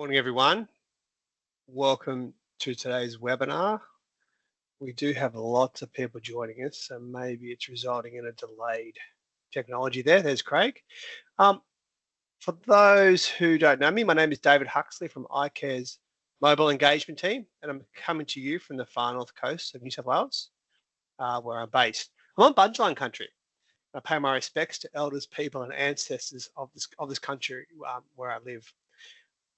Morning, everyone. Welcome to today's webinar. We do have lots of people joining us, so maybe it's resulting in a delayed technology there. There's Craig. For those who don't know me, my name is David Huxley from icare's mobile engagement team, and I'm coming to you from the far north coast of New South Wales, where I'm based. I'm on Budgeline country. I pay my respects to elders, people, and ancestors of this country where I live.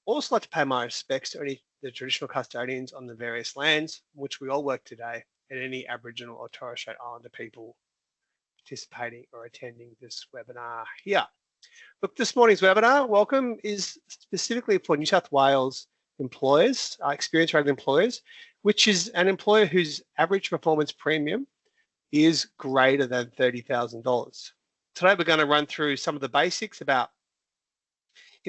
Also like to pay my respects to the traditional custodians on the various lands on which we all work today, and any Aboriginal or Torres Strait Islander people participating or attending this webinar here. Look, this morning's webinar, welcome, is specifically for New South Wales employers, experience rated employers, which is an employer whose average performance premium is greater than $30,000. Today we're going to run through some of the basics about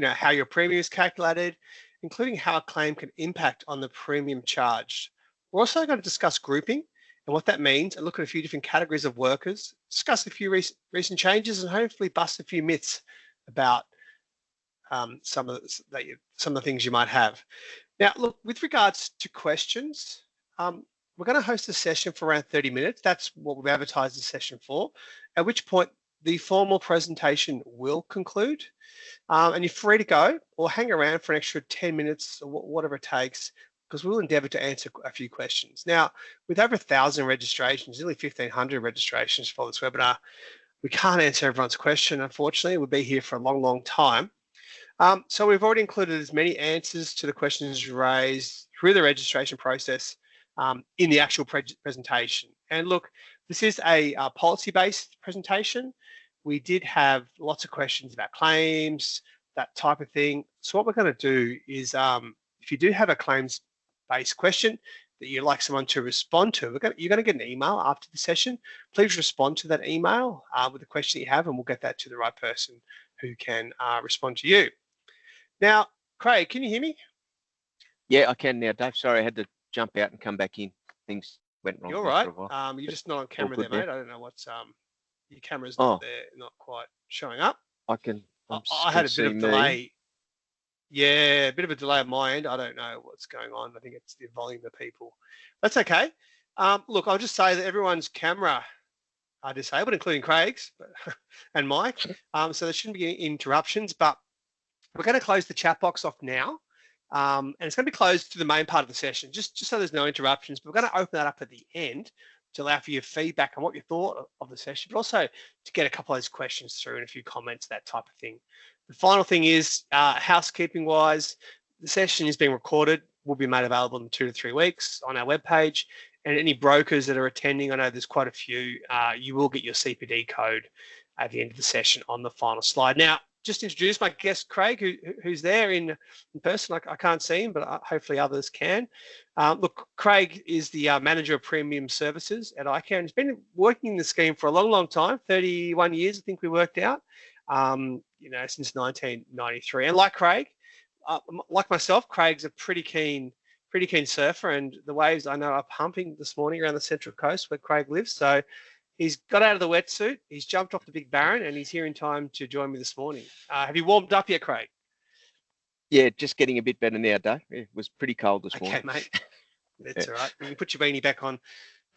how your premium is calculated, including how a claim can impact on the premium charged. We're also going to discuss grouping and what that means, and look at a few different categories of workers, discuss a few recent changes, and hopefully bust a few myths about some of the things you might have. Now, look, with regards to questions, we're going to host a session for around 30 minutes. That's what we've advertised the session for, at which point the formal presentation will conclude. And you're free to go or hang around for an extra 10 minutes or whatever it takes, because we'll endeavour to answer a few questions. Now, with over 1,000 registrations, nearly 1,500 registrations for this webinar, we can't answer everyone's question, unfortunately. We'll be here for a long, long time. So we've already included as many answers to the questions raised through the registration process in the actual presentation. And look, this is a policy-based presentation. We did have lots of questions about claims, that type of thing. So what we're going to do is, if you do have a claims-based question that you'd like someone to respond to, you're going to get an email after the session. Please respond to that email with the question that you have, and we'll get that to the right person who can respond to you. Now, Craig, can you hear me? Yeah, I can now, Dave. Sorry, I had to jump out and come back in. Things went wrong. You're right. You're just not on camera there, mate. I don't know what's your camera's not there, not quite showing up. I had a bit of delay. Yeah, a bit of a delay on my end. I don't know what's going on. I think it's the volume of people. That's okay. Look, I'll just say that everyone's camera are disabled, including Craig's and Mike. So there shouldn't be any interruptions, but we're going to close the chat box off now. And it's going to be closed to the main part of the session, just so there's no interruptions. But we're going to open that up at the end to allow for your feedback on what you thought of the session, but also to get a couple of those questions through and a few comments, that type of thing. The final thing is, housekeeping-wise, the session is being recorded, will be made available in 2 to 3 weeks on our webpage. And any brokers that are attending, I know there's quite a few, you will get your CPD code at the end of the session on the final slide. Now, just introduce my guest, Craig, who's there in person. I can't see him, but hopefully others can. Look, Craig is the Manager of Premium Services at icare, and he's been working in the scheme for a long, long time, 31 years, I think we worked out, since 1993. And like Craig, like myself, Craig's a pretty keen surfer, and the waves I know are pumping this morning around the Central Coast where Craig lives. So he's got out of the wetsuit, he's jumped off the Big Barren, and he's here in time to join me this morning. Have you warmed up yet, Craig? Yeah, just getting a bit better now, Dave. It was pretty cold this morning. Okay, mate. That's all right. You can put your beanie back on.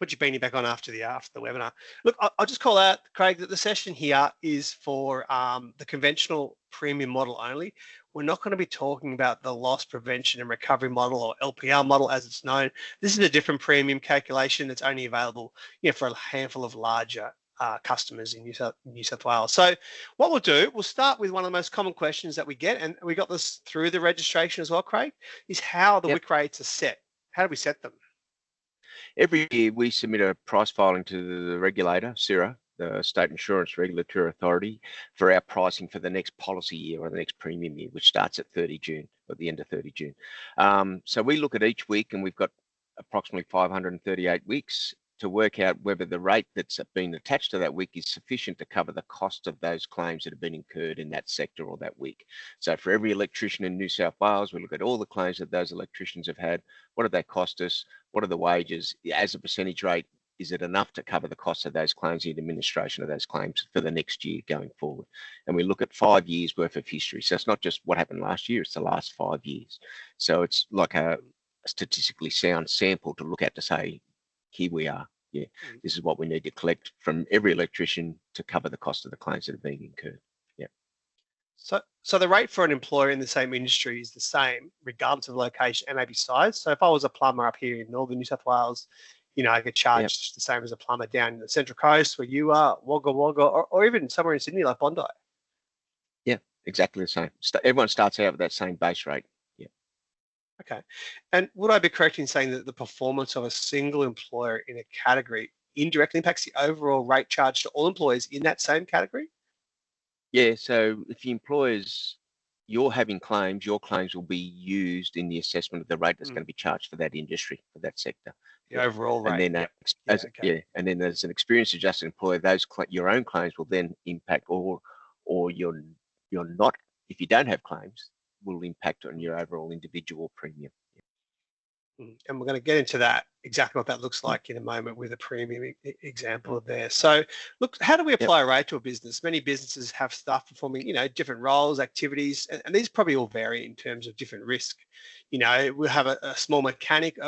Put your beanie back on after the webinar. Look, I'll just call out, Craig, that the session here is for the conventional premium model only. We're not going to be talking about the loss prevention and recovery model, or LPR model as it's known. This is a different premium calculation that's only available for a handful of larger customers in New South Wales. So what we'll do, we'll start with one of the most common questions that we get, and we got this through the registration as well, Craig, is how the WIC rates are set. How do we set them? Every year we submit a price filing to the regulator, CIRA, the State Insurance Regulatory Authority, for our pricing for the next policy year or the next premium year, which starts at 30 June, or the end of 30 June. So we look at each week, and we've got approximately 538 weeks to work out whether the rate that's been attached to that week is sufficient to cover the cost of those claims that have been incurred in that sector or that week. So for every electrician in New South Wales, we look at all the claims that those electricians have had. What do they cost us? What are the wages as a percentage rate is it enough to cover the cost of those claims, the administration of those claims for the next year going forward? And we look at 5 years worth of history. So it's not just what happened last year, it's the last 5 years. So it's like a statistically sound sample to look at to say, here we are. Yeah, this is what we need to collect from every electrician to cover the cost of the claims that are being incurred. Yeah. So the rate for an employer in the same industry is the same, regardless of location and maybe size. So if I was a plumber up here in northern New South Wales, I get charged the same as a plumber down in the Central Coast where you are, Wagga Wagga, or even somewhere in Sydney like Bondi. Yeah, exactly the same. Everyone starts out with that same base rate. Yeah. Okay. And would I be correct in saying that the performance of a single employer in a category indirectly impacts the overall rate charged to all employees in that same category? Yeah, so if the employers, you're having claims, your claims will be used in the assessment of the rate that's going to be charged for that industry, for that sector. The overall rate. And then, and then as an experience adjusted employer, your own claims will then impact, or you're not, if you don't have claims, will impact on your overall individual premium. And we're going to get into that, exactly what that looks like in a moment with a premium example there. So look, how do we apply a rate to a business? Many businesses have staff performing, different roles, activities, and these probably all vary in terms of different risk. We'll have a small mechanic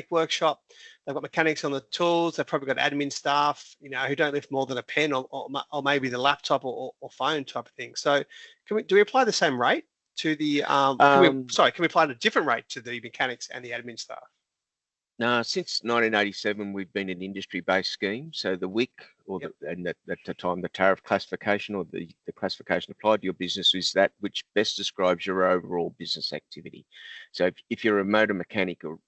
workshop. They've got mechanics on the tools. They've probably got admin staff, who don't lift more than a pen or maybe the laptop or phone type of thing. So do we apply the same rate to the, can we apply a different rate to the mechanics and the admin staff? No, since 1987, we've been an industry-based scheme. So the WIC, and at the time, the tariff classification or the classification applied to your business is that which best describes your overall business activity. So if you're a motor mechanic, or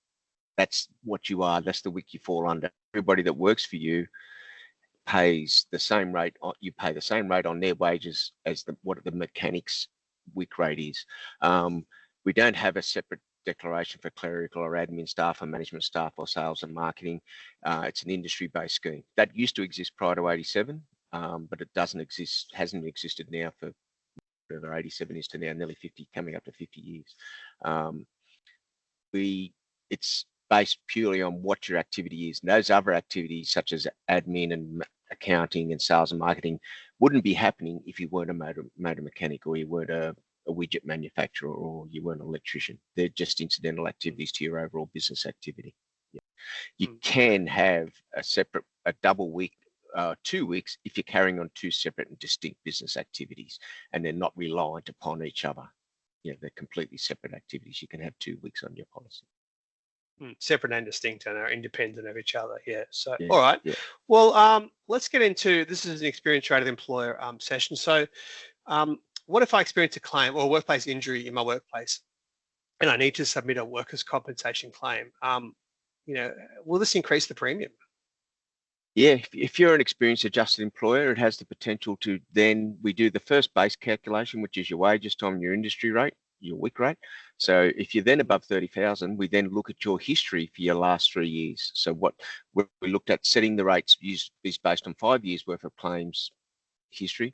that's what you are, that's the WIC you fall under. Everybody that works for you pays the same rate. You pay the same rate on their wages as what the mechanics WIC rate is. We don't have a separate declaration for clerical or admin staff or management staff or sales and marketing. It's an industry-based scheme that used to exist prior to 87, but it doesn't exist, hasn't existed now for whatever 87 is to now, nearly 50, coming up to 50 years. It's based purely on what your activity is. And those other activities such as admin and accounting and sales and marketing wouldn't be happening if you weren't a motor mechanic, or you weren't a widget manufacturer, or you weren't an electrician. They're just incidental activities to your overall business activity. Yeah. You can have a double WIC, 2 weeks if you're carrying on 2 separate and distinct business activities and they're not reliant upon each other. They're completely separate activities. You can have 2 weeks on your policy. Separate and distinct and are independent of each other. So, all right. Well, let's get into, this is an experience rated employer session. So, what if I experience a claim or a workplace injury in my workplace and I need to submit a workers' compensation claim? Will this increase the premium? Yeah, if you're an experience adjusted employer, it has the potential to, then we do the first base calculation, which is your wages times your industry rate, your WIC rate. So if you're then above 30,000, we then look at your history for your last 3 years. So what we looked at setting the rates is based on 5 years worth of claims history.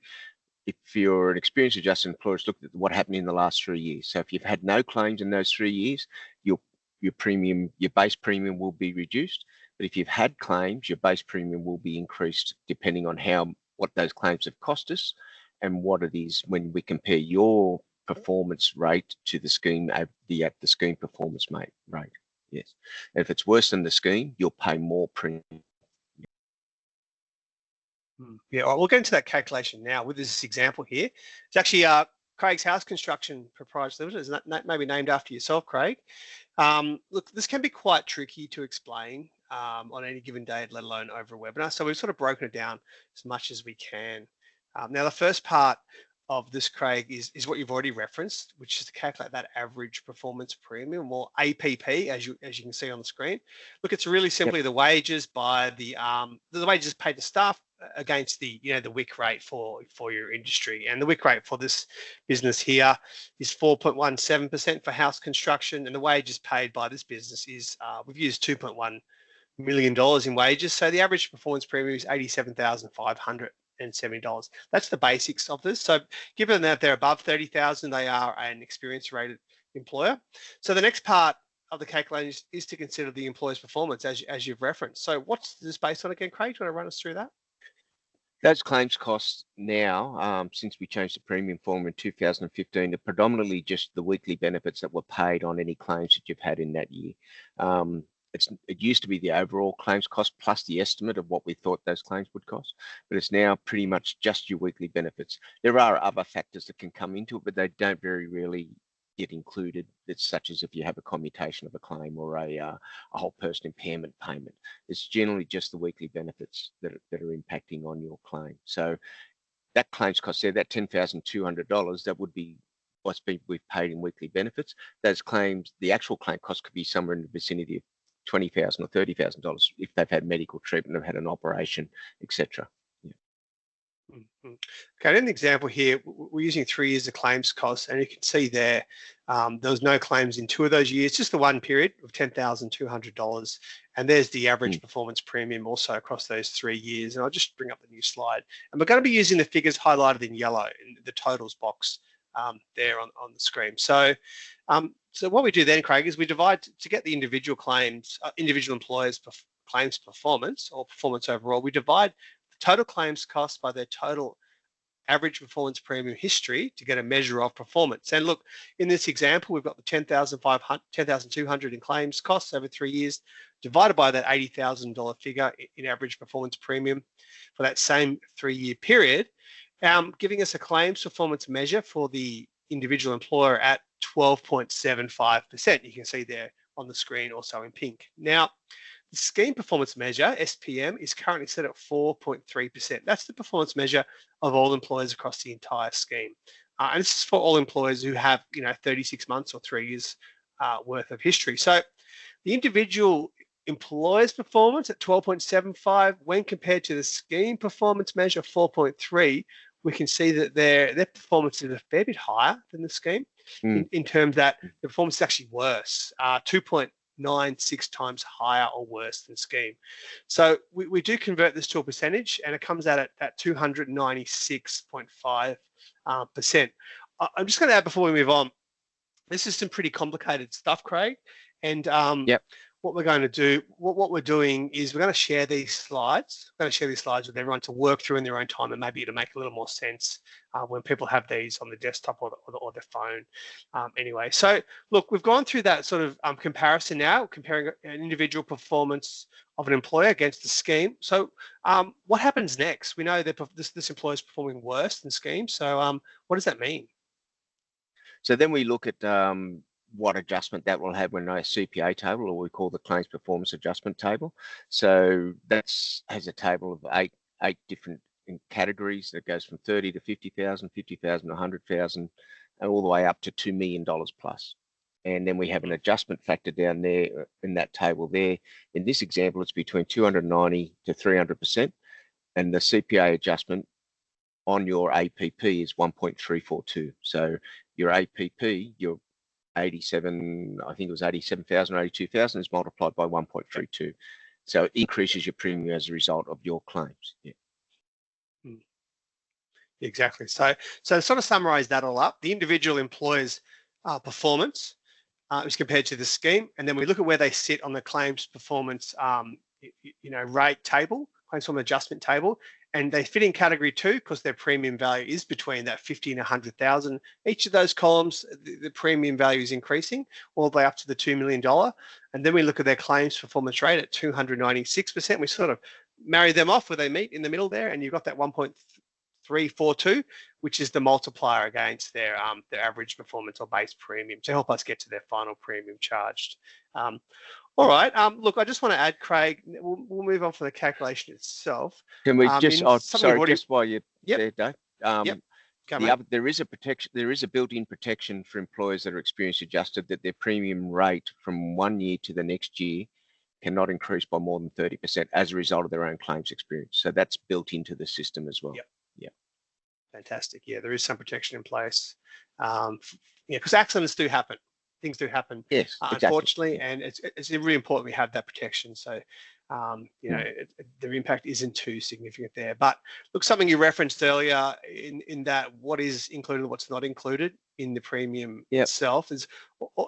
If you're an experience adjusted employer, it's looked at what happened in the last 3 years. So if you've had no claims in those 3 years, your premium, your base premium will be reduced. But if you've had claims, your base premium will be increased depending on what those claims have cost us and what it is when we compare your performance rate to the scheme the scheme performance rate. Yes. And if it's worse than the scheme, you'll pay more premium. Yeah, we'll get into that calculation now with this example here. It's actually Craig's House Construction Proprietary Limited. Is that maybe named after yourself, Craig? Look, this can be quite tricky to explain on any given day, let alone over a webinar. So we've sort of broken it down as much as we can. Now, the first part of this, Craig, is what you've already referenced, which is to calculate that average performance premium, or APP, as you can see on the screen. Look, it's really simply the wages by the wages paid to staff against the the WIC rate for your industry. And the WIC rate for this business here is 4.17% for house construction, and the wages paid by this business is we've used $2.1 million in wages. So the average performance premium is $87,570. That's the basics of this. So given that they're above 30,000, they are an experience rated employer. So the next part of the calculation is to consider the employer's performance, as you've referenced. So what's this based on again, Craig? Do you want to run us through that? Those claims costs now, since we changed the premium form in 2015, are predominantly just the weekly benefits that were paid on any claims that you've had in that year. It used to be the overall claims cost plus the estimate of what we thought those claims would cost, but it's now pretty much just your weekly benefits. There are other factors that can come into it, but they don't very rarely get included. It's such as if you have a commutation of a claim or a whole person impairment payment. It's generally just the weekly benefits that are impacting on your claim. So that claims cost there, that $10,200, that would be we've paid in weekly benefits. Those claims, the actual claim cost could be somewhere in the vicinity of $20,000 or $30,000 if they've had medical treatment, have had an operation, etc. Okay, in the example here, we're using 3 years of claims costs, and you can see there was no claims in 2 of those years, just the one period of $10,200. And there's the average performance premium also across those 3 years. And I'll just bring up the new slide. And we're going to be using the figures highlighted in yellow in the totals box there on the screen. So what we do then, Craig, is we divide to get the individual claims, individual employers' claims performance or performance overall. We divide total claims cost by their total average performance premium history to get a measure of performance. And look, in this example, we've got the $10,200 in claims costs over 3 years, divided by that $80,000 figure in average performance premium for that same 3-year period, giving us a claims performance measure for the individual employer at 12.75%. You can see there on the screen also in pink. Now, the scheme performance measure, SPM, is currently set at 4.3%. That's the performance measure of all employers across the entire scheme. And this is for all employers who have, 36 months or 3 years worth of history. So the individual employer's performance at 12.75, when compared to the scheme performance measure 4.3, we can see that their performance is a fair bit higher than the scheme in terms that the performance is actually worse, 2.96 times higher or worse than scheme. So we do convert this to a percentage, and it comes out at 296.5%. I'm just going to add before we move on, this is some pretty complicated stuff, Craig. And what we're going to do, what we're doing is we're going to share these slides. We're going to share these slides with everyone to work through in their own time, and maybe it'll make a little more sense when people have these on the desktop or their phone. Anyway, so look, we've gone through that sort of comparison now, comparing an individual performance of an employer against the scheme. So what happens next? We know that this employer is performing worse than scheme. So what does that mean? So then we look at what adjustment that will have when a CPA table, or we call the claims performance adjustment table. So that's has a table of eight different categories that goes from 30 to 50,000, 50,000 to 100,000, and all the way up to $2 million plus. And then we have an adjustment factor down there in that table there. In this example, it's between 290 to 300%, and the CPA adjustment on your APP is 1.342. So your APP, your 87, I think it was 87,000 or 82,000 is multiplied by 1.32. So it increases your premium as a result of your claims. Yeah. Exactly. So to sort of summarize that all up, the individual employer's performance is compared to the scheme, and then we look at where they sit on the claims performance rate table, claims performance adjustment table, and they fit in category 2 because their premium value is between that 50 and 100,000. Each of those columns, the premium value is increasing all the way up to the $2 million. And then we look at their claims performance rate at 296%. We sort of marry them off where they meet in the middle there, and you've got that 1.342, which is the multiplier against their average performance or base premium to help us get to their final premium charged. All right. Look, I just want to add, Craig, we'll move on from the calculation itself. Can we just, just while you're there, Dave. There is a protection. There is a built-in protection for employers that are experience adjusted that their premium rate from 1 year to the next year cannot increase by more than 30% as a result of their own claims experience. So that's built into the system as well. Yep. Fantastic. Yeah, there is some protection in place. Because accidents do happen. Things do happen, yes, unfortunately, and it's really important we have that protection. So, the impact isn't too significant there. But look, something you referenced earlier in that what is included and what's not included in the premium Yep. itself. There's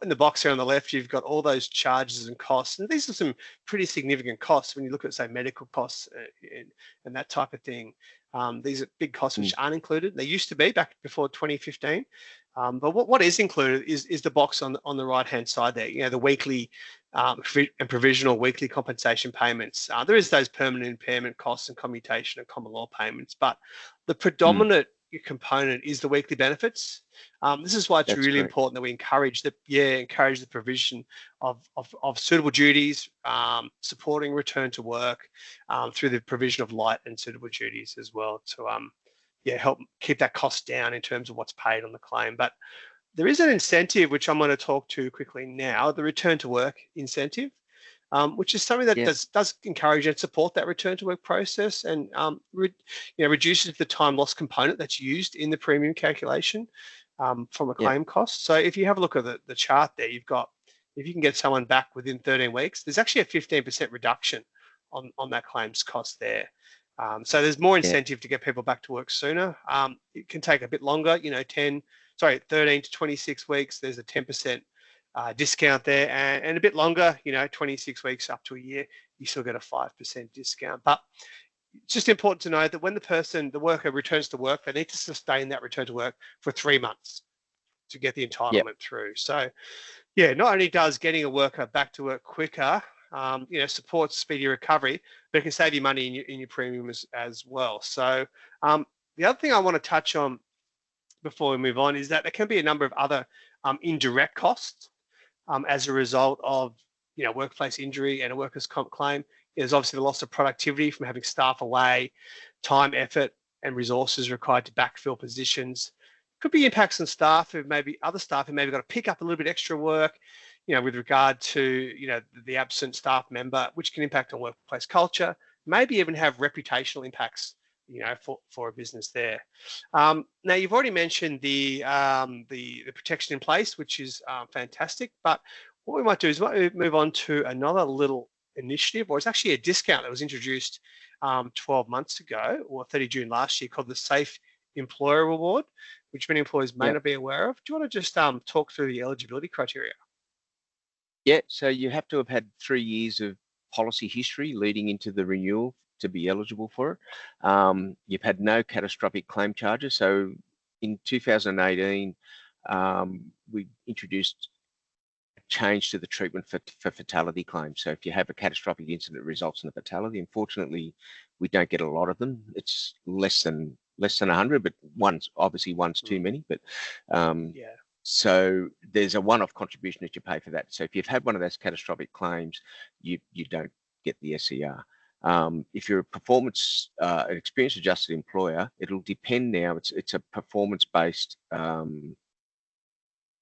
in the box here on the left, you've got all those charges and costs, and these are some pretty significant costs when you look at, say, medical costs and that type of thing. These are big costs which aren't included. They used to be back before 2015. But what is included is the box on the right hand side there. You know, the weekly and provisional weekly compensation payments. There is those permanent impairment costs and commutation and common law payments, but the predominant component is the weekly benefits. This is why it's really important that we encourage the provision of suitable duties, supporting return to work through the provision of light and suitable duties as well to help keep that cost down in terms of what's paid on the claim. But there is an incentive which I'm going to talk to quickly now, the return to work incentive, which is something that does encourage and support that return to work process, and reduces the time loss component that's used in the premium calculation from a claim cost. So if you have a look at the chart there, you've got, if you can get someone back within 13 weeks, there's actually a 15% reduction on that claims cost there. So there's more incentive to get people back to work sooner. It can take a bit longer, 13 to 26 weeks. There's a 10% discount there, and a bit longer, 26 weeks up to a year, you still get a 5% discount. But it's just important to know that when the worker returns to work, they need to sustain that return to work for 3 months to get the entitlement through. So not only does getting a worker back to work quicker supports speedy recovery, but it can save you money in your premium as well. So the other thing I want to touch on before we move on is that there can be a number of other indirect costs as a result of workplace injury and a workers' comp claim. There's obviously the loss of productivity from having staff away, time, effort, and resources required to backfill positions. Could be impacts on staff other staff who maybe got to pick up a little bit extra work, with regard to the absent staff member, which can impact on workplace culture, maybe even have reputational impacts for a business there. Now, you've already mentioned the protection in place, which is fantastic. But what we might do is move on to another little initiative, or it's actually a discount that was introduced 12 months ago, or 30 June last year, called the Safe Employer Reward, which many employees may not be aware of. Do you want to just talk through the eligibility criteria? Yeah, so you have to have had 3 years of policy history leading into the renewal to be eligible for it. You've had no catastrophic claim charges. So in 2018, we introduced a change to the treatment for fatality claims. So if you have a catastrophic incident that results in a fatality, unfortunately, we don't get a lot of them. It's less than 100, but one's too many. But so there's a one-off contribution that you pay for that. So if you've had one of those catastrophic claims, you don't get the SER. If you're a performance, an experience adjusted employer, it'll depend now. It's a performance-based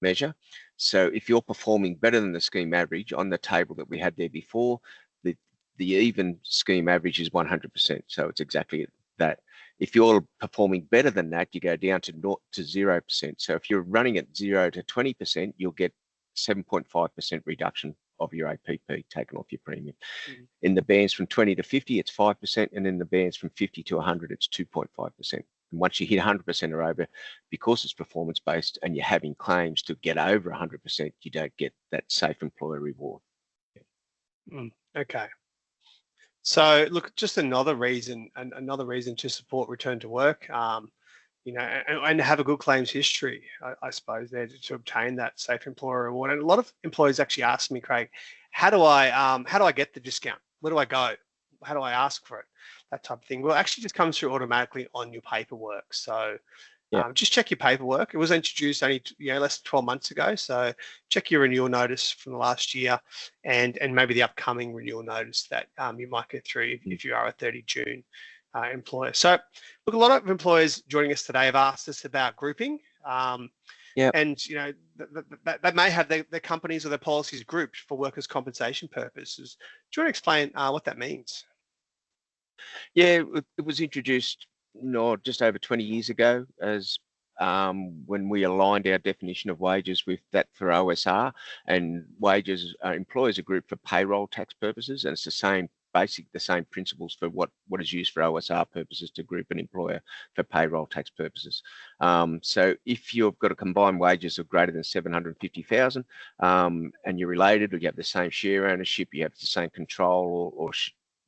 measure. So if you're performing better than the scheme average on the table that we had there before, the even scheme average is 100%. So it's exactly that. If you're performing better than that, you go down to 0%. So if you're running at 0 to 20%, you'll get 7.5% reduction of your APP taken off your premium. In the bands from 20 to 50, it's 5%, and in the bands from 50 to 100, it's 2.5%. And once you hit 100% or over, because it's performance-based and you're having claims to get over 100%, you don't get that Safe Employer Reward. Okay. So look, just another reason to support return to work, and have a good claims history, I suppose, there to obtain that Safe Employer Reward. And a lot of employees actually ask me, Craig, how do I get the discount? Where do I go? How do I ask for it? That type of thing. Well, it actually just comes through automatically on your paperwork. So just check your paperwork. It was introduced only less than 12 months ago. So check your renewal notice from the last year, and maybe the upcoming renewal notice that you might get through if you are a 30 June employer. So look, a lot of employers joining us today have asked us about grouping. And they may have their companies or their policies grouped for workers' compensation purposes. Do you want to explain what that means? Yeah, it was introduced just over 20 years ago as when we aligned our definition of wages with that for OSR, and wages employers are grouped for payroll tax purposes, and it's the same the same principles for what is used for OSR purposes to group an employer for payroll tax purposes. So if you've got a combined wages of greater than 750,000 and you're related, or you have the same share ownership, you have the same control, or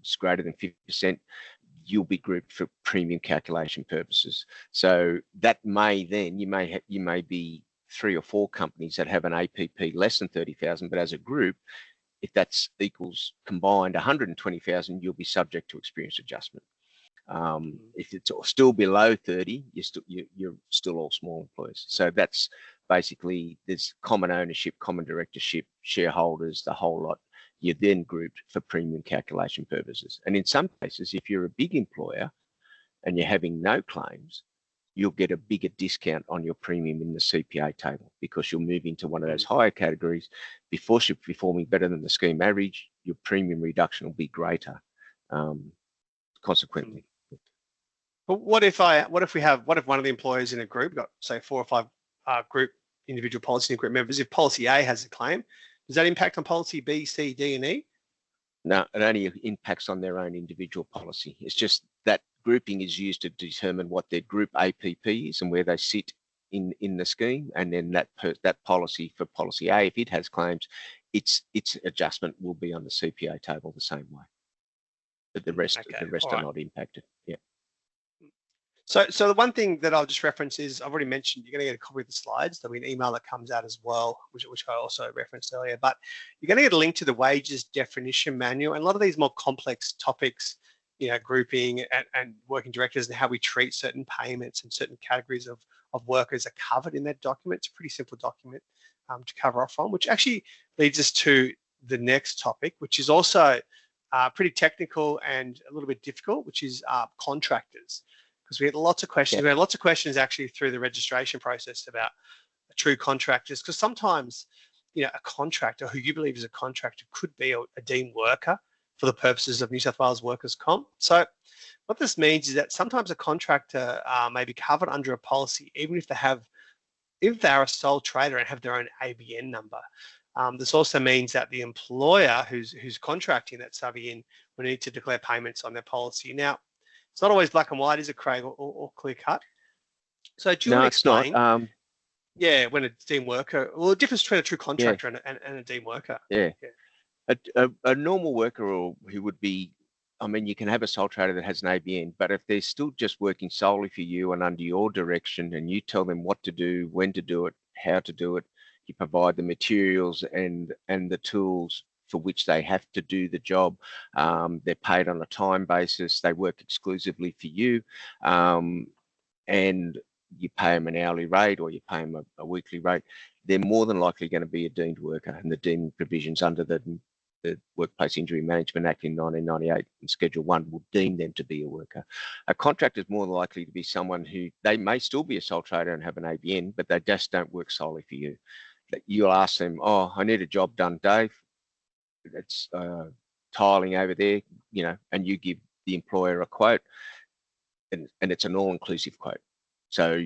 it's greater than 50%, you'll be grouped for premium calculation purposes. So that may then, you may be 3 or 4 companies that have an APP less than 30,000, but as a group, if that's equals combined 120,000, you'll be subject to experience adjustment. If it's still below 30, you're still all small employers. So that's basically, there's common ownership, common directorship, shareholders, the whole lot. You're then grouped for premium calculation purposes. And in some cases, if you're a big employer and you're having no claims, you'll get a bigger discount on your premium in the CPA table, because you'll move into one of those higher categories. Before you're performing better than the scheme average, your premium reduction will be greater, consequently. But what if one of the employers in a group got, say, 4 or 5 group individual policy group members? If policy A has a claim, does that impact on policy B, C, D, and E? No, it only impacts on their own individual policy. It's just that grouping is used to determine what their group APP is and where they sit in the scheme, and then that policy for policy A, if it has claims, its adjustment will be on the CPA table the same way. But the rest are not impacted. Yeah. So the one thing that I'll just reference is, I've already mentioned, you're going to get a copy of the slides. There'll be an email that comes out as well, which I also referenced earlier. But you're going to get a link to the wages definition manual, and a lot of these more complex topics, grouping and working directives and how we treat certain payments and certain categories of workers are covered in that document. It's a pretty simple document to cover off on, which actually leads us to the next topic, which is also pretty technical and a little bit difficult, which is contractors. Because we had lots of questions. We had lots of questions actually through the registration process about true contractors, because sometimes, a contractor who you believe is a contractor could be a deemed worker for the purposes of New South Wales workers' comp. So what this means is that sometimes a contractor may be covered under a policy, even if they are a sole trader and have their own ABN number. This also means that the employer who's contracting that subby in will need to declare payments on their policy. Now, it's not always black and white, is it, Craig, or clear cut? So do you want to explain? Not. Yeah, when a deemed worker, well, the difference between a true contractor and a deemed worker. Yeah. A normal worker, or who would be, you can have a sole trader that has an ABN, but if they're still just working solely for you and under your direction, and you tell them what to do, when to do it, how to do it, you provide the materials and the tools for which they have to do the job. They're paid on a time basis. They work exclusively for you, and you pay them an hourly rate, or you pay them a weekly rate. They're more than likely going to be a deemed worker, and the deemed provisions under the Workplace Injury Management Act in 1998 and Schedule 1 will deem them to be a worker. A contractor is more than likely to be someone who, they may still be a sole trader and have an ABN, but they just don't work solely for you. You'll ask them, "Oh, I need a job done, Dave. It's tiling over there," and you give the employer a quote, and it's an all-inclusive quote. So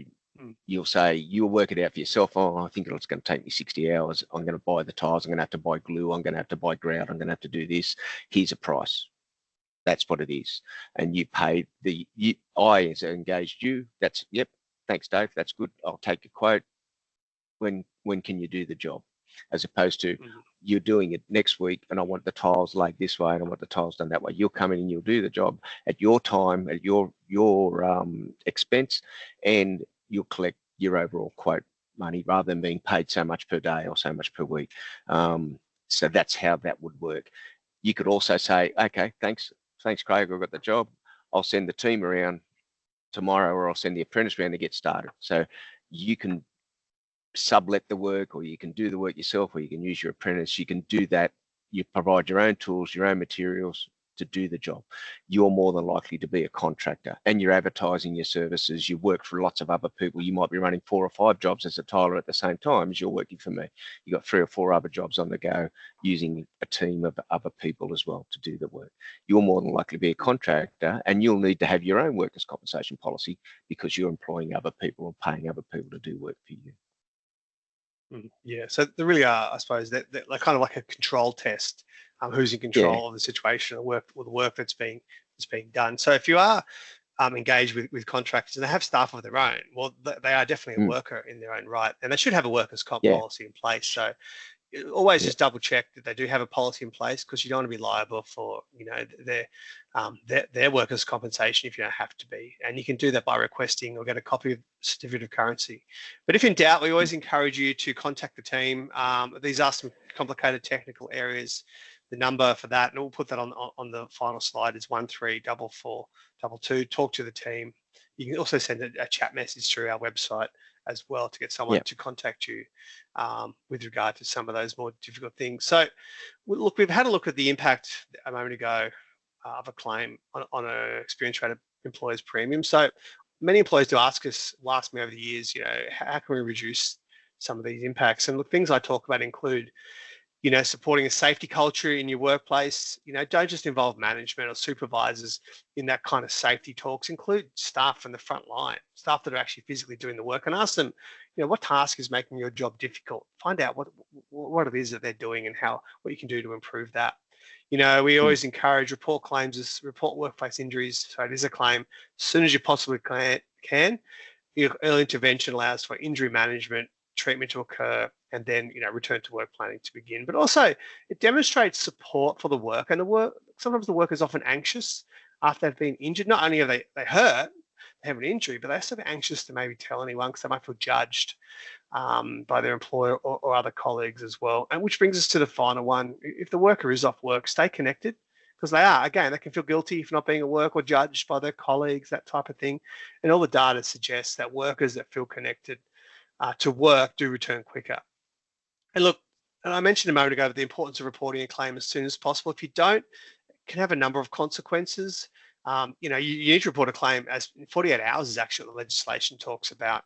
you'll say, you'll work it out for yourself. "Oh, I think it's going to take me 60 hours. I'm going to buy the tiles. I'm going to have to buy glue. I'm going to have to buy grout. I'm going to have to do this. Here's a price." That's what it is. And you pay I as engaged you. That's, "Yep, thanks, Dave. That's good. I'll take a quote. When can you do the job?" As opposed to, "You're doing it next week and I want the tiles laid this way and I want the tiles done that way." You'll come in and you'll do the job at your time, at your expense, and you'll collect your overall quote money rather than being paid so much per day or so much per week. So that's how that would work. You could also say, "Okay, thanks, Craig, I've got the job. I'll send the team around tomorrow, or I'll send the apprentice around to get started." So you can sublet the work, or you can do the work yourself, or you can use your apprentice. You can do that. You provide your own tools, your own materials to do the job. You're more than likely to be a contractor, and you're advertising your services. You work for lots of other people. You might be running 4 or 5 jobs as a tiler at the same time as you're working for me. You've got 3 or 4 other jobs on the go, using a team of other people as well to do the work. You're more than likely to be a contractor, and you'll need to have your own workers' compensation policy, because you're employing other people and paying other people to do work for you. Yeah, so there really are, I suppose, that kind of like a control test who's in control of the situation, the work that's being done. So if you are engaged with contractors and they have staff of their own, well, they are definitely a worker in their own right, and they should have a workers' comp policy in place. So always just double check that they do have a policy in place, because you don't want to be liable for their workers' compensation if you don't have to be. And you can do that by requesting or get a copy of certificate of currency. But if in doubt, we always encourage you to contact the team. These are some complicated technical areas. The number for that, and we'll put that on the final slide, is 134422. Talk to the team. You can also send a chat message through our website as well to get someone to contact you with regard to some of those more difficult things. So look, we've had a look at the impact a moment ago of a claim on an experience rated employer's premium. So many employers do ask me over the years, how can we reduce some of these impacts? And look, things I talk about include supporting a safety culture in your workplace. Don't just involve management or supervisors in that kind of safety talks. Include staff from the front line, staff that are actually physically doing the work, and ask them, what task is making your job difficult? Find out what it is that they're doing and what you can do to improve that. We always encourage report workplace injuries. So it is a claim as soon as you possibly can. Early intervention allows for injury management, treatment to occur, and then return to work planning to begin. But also it demonstrates support for the work, and sometimes the worker is often anxious after they've been injured. Not only are they hurt, they have an injury, but they're also anxious to maybe tell anyone because they might feel judged by their employer or other colleagues as well. And which brings us to the final one. If the worker is off work, stay connected, because they can feel guilty for not being at work or judged by their colleagues, that type of thing. And all the data suggests that workers that feel connected to work do return quicker. And look, and I mentioned a moment ago the importance of reporting a claim as soon as possible. If you don't, it can have a number of consequences. You need to report a claim as 48 hours is actually what the legislation talks about,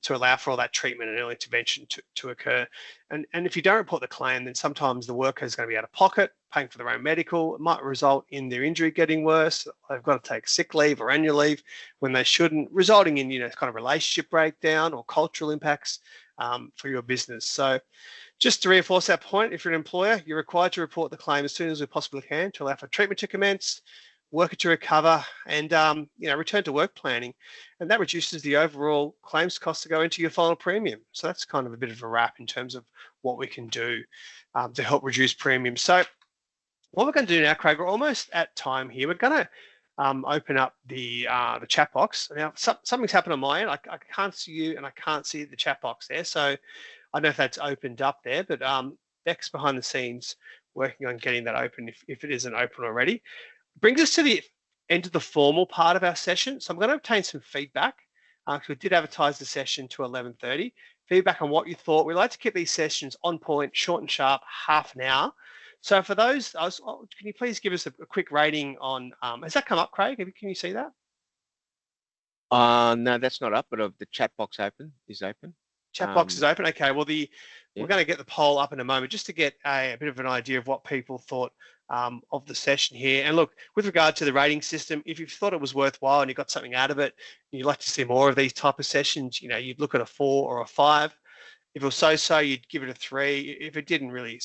to allow for all that treatment and early intervention to occur. And if you don't report the claim, then sometimes the worker is going to be out of pocket, paying for their own medical. It might result in their injury getting worse. They've got to take sick leave or annual leave when they shouldn't, resulting in kind of relationship breakdown or cultural impacts for your business. So just to reinforce that point, if you're an employer, you're required to report the claim as soon as we possibly can to allow for treatment to commence, worker to recover, and return to work planning. And that reduces the overall claims cost to go into your final premium. So that's kind of a bit of a wrap in terms of what we can do to help reduce premiums. So what we're going to do now, Craig, we're almost at time here. We're going to open up the chat box. Now, something's happened on my end. I can't see you and I can't see the chat box there. So I don't know if that's opened up there, but Beck's behind the scenes working on getting that open if it isn't open already. Brings us to the end of the formal part of our session. So I'm going to obtain some feedback, because we did advertise the session to 11:30. Feedback on what you thought. We like to keep these sessions on point, short and sharp, half an hour. So for those, can you please give us a quick rating on, has that come up, Craig? Can you see that? No, that's not up, but the chat box is open. Chat box is open. Okay, well, we're going to get the poll up in a moment just to get a bit of an idea of what people thought of the session here. And look, with regard to the rating system, if you thought it was worthwhile and you got something out of it, and you'd like to see more of these type of sessions, you'd look at a 4 or a 5. If it was so-so, you'd give it a 3. If it didn't really,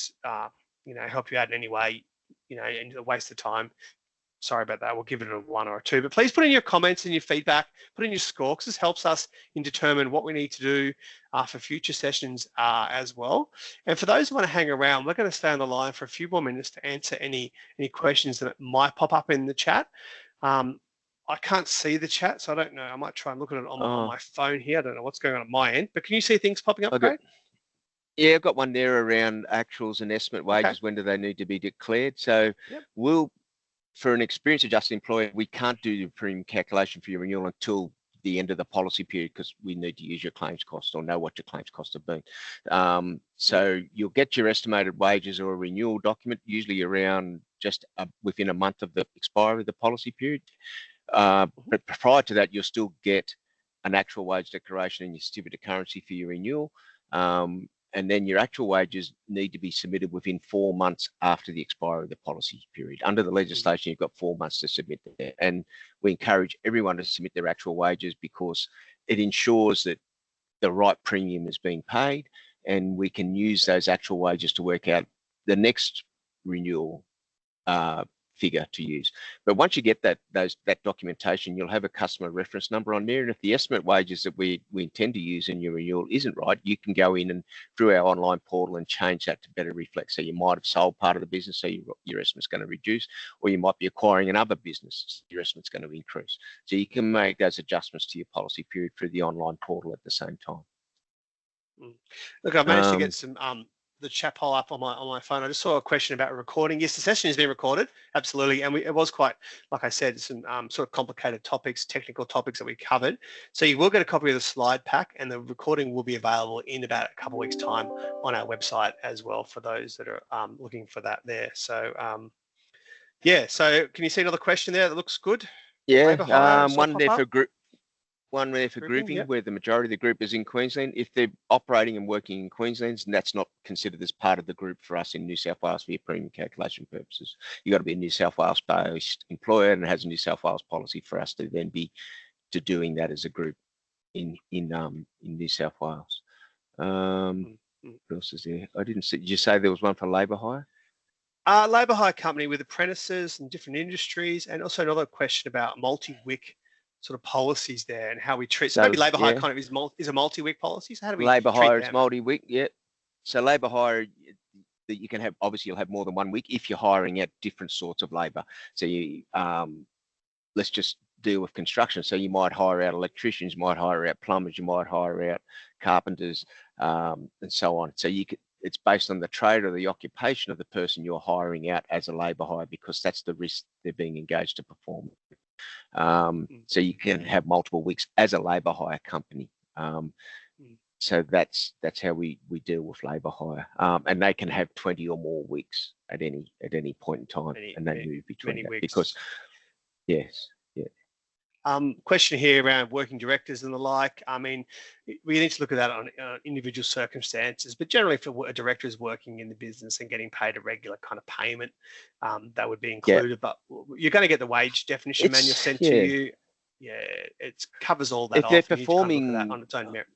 help you out in any way, and a waste of time, sorry about that, we'll give it a 1 or a 2. But please put in your comments and your feedback, put in your score, because this helps us in determine what we need to do for future sessions as well. And for those who want to hang around, we're going to stay on the line for a few more minutes to answer any questions that might pop up in the chat. I can't see the chat, so I don't know. I might try and look at it on my phone here. I don't know what's going on at my end, but can you see things popping up, Craig? Yeah, I've got one there around actuals and estimate wages. Okay. When do they need to be declared? So for an experienced adjusted employer, we can't do the premium calculation for your renewal until the end of the policy period, because we need to use your claims cost or know what your claims costs have been. So you'll get your estimated wages or a renewal document, usually around just within a month of the expiry of the policy period. But prior to that, you'll still get an actual wage declaration and your certificate of currency for your renewal. And then your actual wages need to be submitted within 4 months after the expiry of the policy period. Under the legislation, you've got 4 months to submit that. And we encourage everyone to submit their actual wages, because it ensures that the right premium is being paid, and we can use those actual wages to work out the next renewal figure to use. But once you get that documentation, you'll have a customer reference number on there. And if the estimate wages that we intend to use in your renewal isn't right, you can go in and through our online portal and change that to better reflect. So you might have sold part of the business, so your estimate's going to reduce, or you might be acquiring another business, so your estimate's going to increase. So you can make those adjustments to your policy period through the online portal at the same time. Look, I've managed to get some the chat poll up on my phone. I just saw a question about recording. Yes, the session has been recorded, absolutely, and it was quite, like I said, some sort of complicated topics, technical topics that we covered. So you will get a copy of the slide pack, and the recording will be available in about a couple of weeks' time on our website as well for those that are looking for that there. So yeah, so can you see another question there that looks good? Yeah, one there for group. One there for grouping, yep. where the majority of the group is in Queensland. If they're operating and working in Queensland, that's not considered as part of the group for us in New South Wales for your premium calculation purposes. You've got to be a New South Wales-based employer and has a New South Wales policy for us to then be doing that as a group in New South Wales. What else is there? I didn't see. Did you say there was one for labour hire? Labour hire company with apprentices and different industries, and also another question about multi-WIC sort of policies there and how we treat. So maybe labour hire kind of is a multi-WIC policy. So how do we labour hire them? is multi-WIC, yeah. So labour hire that you can have, obviously you'll have more than one WIC if you're hiring out different sorts of labour. So you let's just deal with construction. So you might hire out electricians, you might hire out plumbers, you might hire out carpenters, and so on. So it's based on the trade or the occupation of the person you're hiring out as a labour hire, because that's the risk they're being engaged to perform. So you can have multiple WICs as a labour hire company. So that's how we deal with labour hire, and they can have 20 or more WICs at any point in time, and they move between that because yes. Question here around working directors and the like. I mean, we need to look at that on individual circumstances, but generally if a director is working in the business and getting paid a regular kind of payment, that would be included. Yep. But you're going to get the wage definition manual sent to you. Yeah, it covers all that. If they're performing kind of that on its own merit.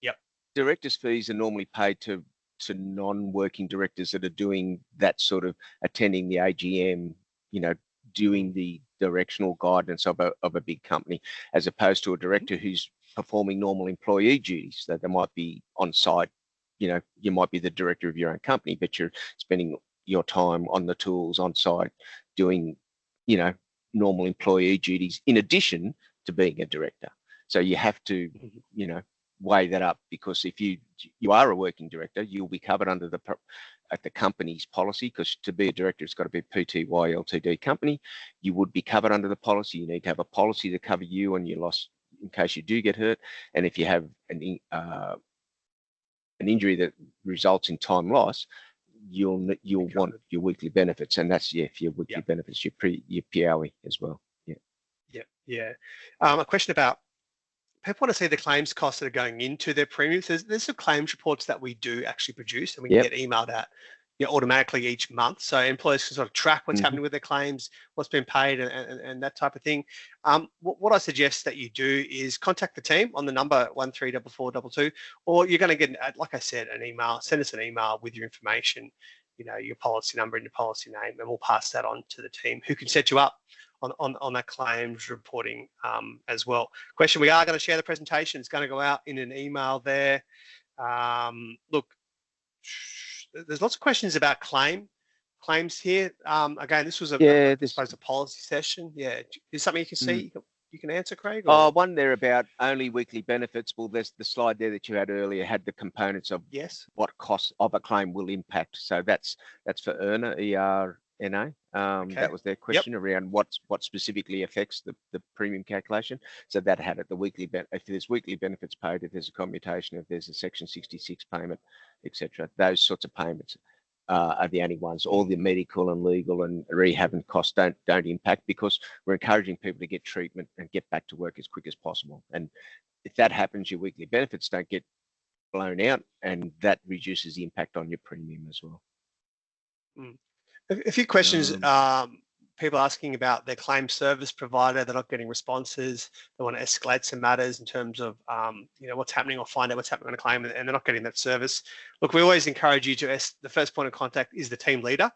Yep. Directors' fees are normally paid to non-working directors that are doing that sort of attending the AGM, doing the directional guidance of a big company, as opposed to a director who's performing normal employee duties. That they might be on site, you might be the director of your own company, but you're spending your time on the tools on site doing, normal employee duties in addition to being a director. So you have to, weigh that up, because if you are a working director, you'll be covered under the company's policy, because to be a director, it's got to be a PTY Ltd company. You would be covered under the policy. You need to have a policy to cover you and your loss in case you do get hurt. And if you have an injury that results in time loss, you'll want your weekly benefits, and that's for your weekly benefits, your POE as well. Yeah. A question about, people want to see the claims costs that are going into their premiums. There's some claims reports that we do actually produce, and we can get emailed out automatically each month. So employers can sort of track what's happening with their claims, what's been paid, and that type of thing. What I suggest that you do is contact the team on the number 134422, or you're going to get, like I said, an email. Send us an email with your information, your policy number and your policy name, and we'll pass that on to the team who can set you up on that claims reporting as well. Question, we are going to share the presentation. It's going to go out in an email there. Look, there's lots of questions about claims here. Again, this was I suppose a policy session. Yeah, is something you can see you can answer, Craig? Or? One there about only weekly benefits. Well, there's the slide there that you had earlier had the components of what costs of a claim will impact. So that's for earner, ERNA. That was their question around what specifically affects the premium calculation. So that had it, the weekly if there's weekly benefits paid, if there's a commutation, if there's a Section 66 payment, etc. Those sorts of payments are the only ones. All the medical and legal and rehab and costs don't impact, because we're encouraging people to get treatment and get back to work as quick as possible. And if that happens, your weekly benefits don't get blown out, and that reduces the impact on your premium as well. A few questions, people asking about their claim service provider. They're not getting responses. They want to escalate some matters in terms of, what's happening, or find out what's happening on a claim, and they're not getting that service. Look, we always encourage you to the first point of contact is the team leader.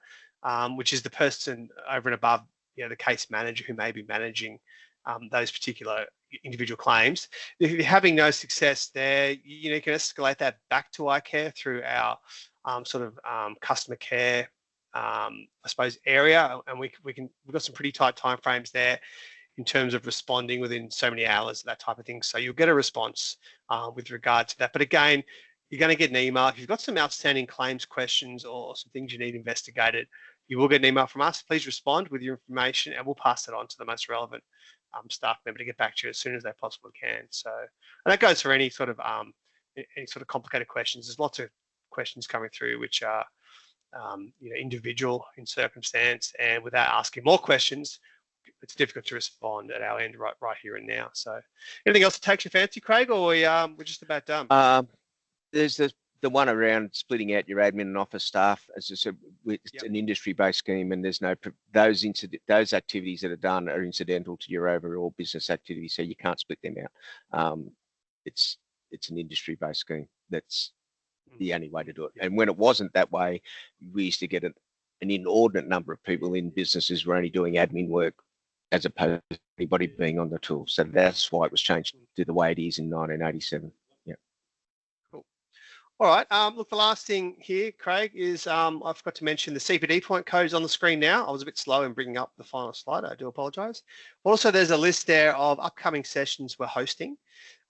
which is the person over and above, the case manager who may be managing those particular individual claims. If you're having no success there, you can escalate that back to icare through our customer care, I suppose, area, and we've got some pretty tight timeframes there in terms of responding within so many hours, that type of thing. So you'll get a response with regard to that. But again, you're going to get an email. If you've got some outstanding claims questions or some things you need investigated, you will get an email from us. Please respond with your information and we'll pass it on to the most relevant staff member to get back to you as soon as they possibly can. So, and that goes for any sort of complicated questions. There's lots of questions coming through which are individual in circumstance, and without asking more questions, it's difficult to respond at our end right here and now. So, anything else that takes your fancy, Craig, or we're just about done? There's the one around splitting out your admin and office staff. As I said, it's an industry-based scheme, and there's no those activities that are done are incidental to your overall business activity, so you can't split them out. It's an industry-based scheme. That's the only way to do it. And when it wasn't that way, we used to get an inordinate number of people in businesses who were only doing admin work as opposed to anybody being on the tool. So that's why it was changed to the way it is in 1987. Yeah. Cool. All right. Look, the last thing here, Craig, is I forgot to mention the CPD point code is on the screen now. I was a bit slow in bringing up the final slide. I do apologise. Also, there's a list there of upcoming sessions we're hosting.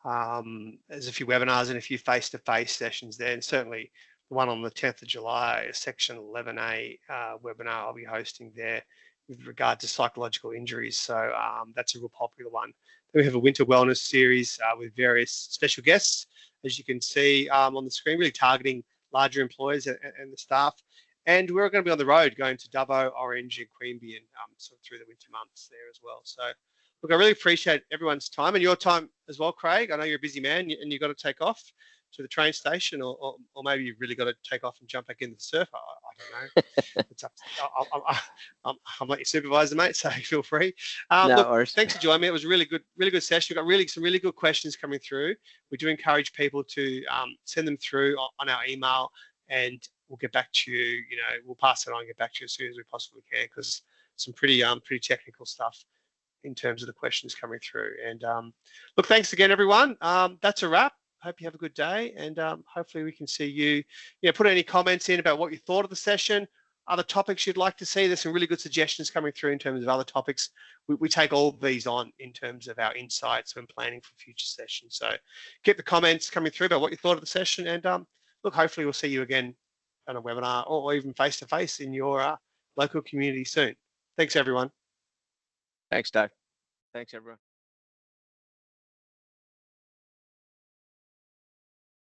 There's a few webinars and a few face-to-face sessions there, and certainly the one on the 10th of July, Section 11A webinar I'll be hosting there with regard to psychological injuries. So that's a real popular one. Then we have a winter wellness series with various special guests, as you can see on the screen, really targeting larger employers and the staff. And we're going to be on the road going to Dubbo, Orange and Queanbeyan through the winter months there as well. So look, I really appreciate everyone's time and your time as well, Craig. I know you're a busy man and you've got to take off to the train station, or maybe you've really got to take off and jump back into the surf. I don't know. It's up to, I'm not your supervisor, mate, so feel free. No worries. Thanks for joining me. It was a really good session. We've got some really good questions coming through. We do encourage people to send them through on our email, and we'll get back to you. We'll pass it on and get back to you as soon as we possibly can, because some pretty technical stuff in terms of the questions coming through. And look, thanks again, everyone. That's a wrap. Hope you have a good day, and hopefully we can see you. Put any comments in about what you thought of the session, other topics you'd like to see. There's some really good suggestions coming through in terms of other topics. We take all of these on in terms of our insights when planning for future sessions. So keep the comments coming through about what you thought of the session, and look, hopefully we'll see you again on a webinar or even face-to-face in your local community soon. Thanks, everyone. Thanks, Dave. Thanks, everyone.